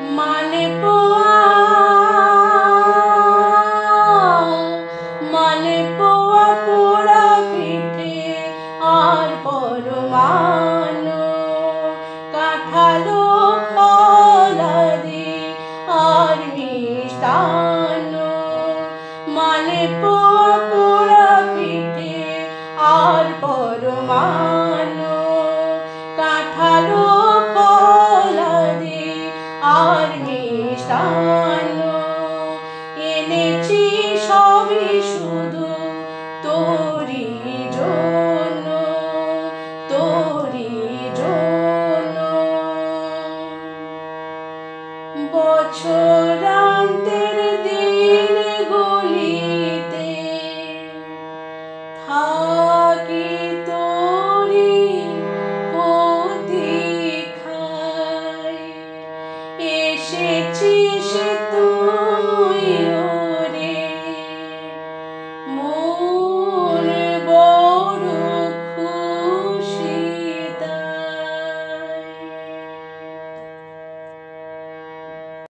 মালপোয়া মালপোয়া পোড়া পিঠে আর পরমাণু কাঁঠালো ফলাদি আর মিষ্টান্ন মালপোয়া পোড়া পিঠে আর পরমাণু কাঁঠালো ফলাদি আর মিষ্টান্ন এনেছি সবই শুধু তোরি জন্য তোরি জন্য বছরান্তের দিন গলিতে থাকি তোরি প্রতীক্ষায় এসেছিস তুই